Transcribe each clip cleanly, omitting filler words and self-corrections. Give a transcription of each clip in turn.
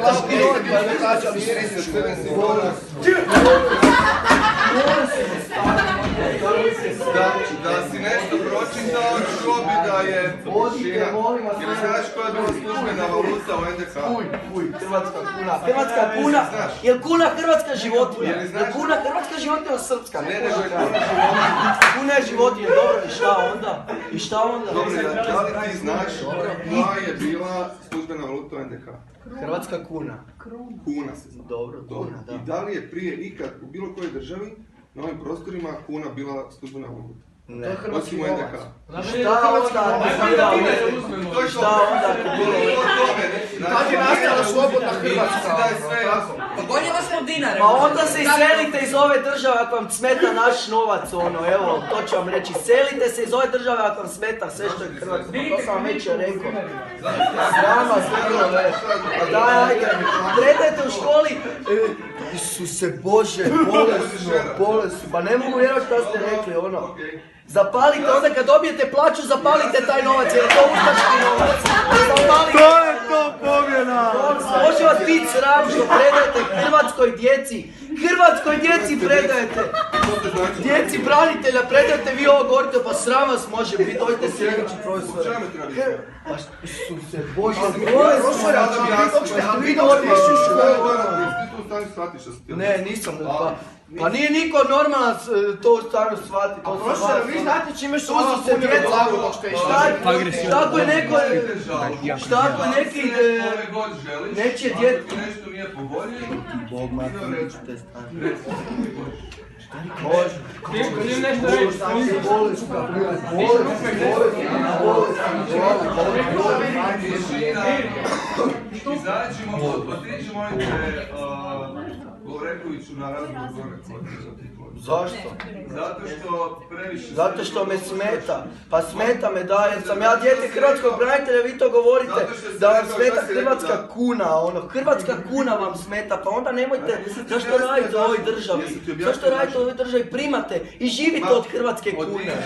Slavki noć, pa ne kačam Da si nešto pročitao, čuo bi da je Šina. Ili znaš koja je bila službena valuta u NDH? Hrvatska kuna. Hrvatska kuna, jel kuna hrvatska životinja? Jel kuna hrvatska životinja srpska? Ne, nego je kuna životinja. Kuna je životinja, dobro, i šta onda? I šta onda? Dobro, da li ti znaš koja je bila službena valuta u NDH? Hrvatska kuna. Kuna se zna. Dobro, kuna, da. I da li je prije ikad u bilo kojoj državi na ovim prostorima kuna bila službena valuta? Ne. Osim u NDH. Šta onda? Šta onda? Kad je nastala slobodna Hrvatska? Pa bolje da smo dinare. Pa onda se iselite iz ove države ako vam smeta naš novac, ono, evo, to ću vam reći. Iselite se iz ove države ako vam smeta sve što je Hrvatska. To sam vam već rekao. Srama sve ove. Pa daj, ajde, predajte u školi. Isuse Bože, bolesno. Pa ne mogu vjerovati šta ste rekli, ono. Zapalite, onda kad dobijete plaću, zapalite taj novac, jer je to ustaški novac. Zapalite. To je to pobjeda! Može vas biti sram što predajete hrvatskoj djeci. Hrvatskoj djeci predajete. Djeci branitelja predajete vi ovo govorite, pa sram vas može biti, dojte sljedeći profesor. Pa Isuse Bože, ne, nisam pa nije niko normalan to u stanju shvatiti. Profesor, vi znate čime su ova punje glavu dok ste išli? Šta ako je neko, šta ako je neki, nečije djete... Nešto nije po volji. Bog mati, neću te stani. Izađimo, otiđemo molim te Govorekujuću na razgovor gore. Zašto? Zato što previše... Zato što me smeta. Pa smeta me da, jer sam ja dijete hrvatskog branitelja, vi to govorite da vam smeta hrvatska kuna, ono, hrvatska kuna vam smeta, pa onda nemojte, zašto radite u ovoj državi? Zašto radite u ovoj državi? Primate i živite od hrvatske kune.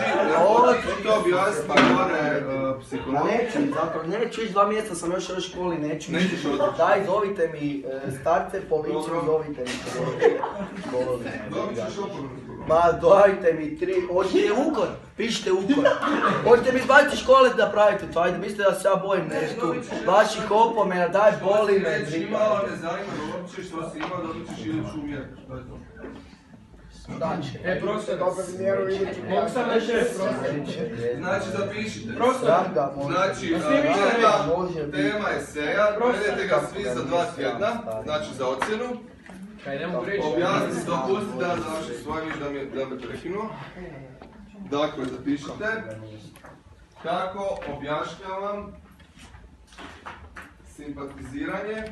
To objasni gore psiholog. Neću, zapravo neću ići 2 mjeseca, sam još u ovoj školi, neću. Daj, zovite mi starce, policiju, zovite mi. Ma dajte mi 3, hoćete ukor, pišite ukor. Hoćete mi izbaciti škole da pravite to, ajde, mislite da se ja bojim nešto. Vaših opomena, daj, boli me. Imao ne zanima uopće što si imao, dobit ćeš iduću umjeru. Što je to? Profesor, dobro bi mjeru iduću. Mogu sam reći Znači zapišite. Znači, tema eseja, predajte ga svi za 2 tjedna, znači za ocjenu. Objasnite, dopustite da završim svoj miš da me prekinuo. Dakle, zapišite kako objašnjavam simpatiziranje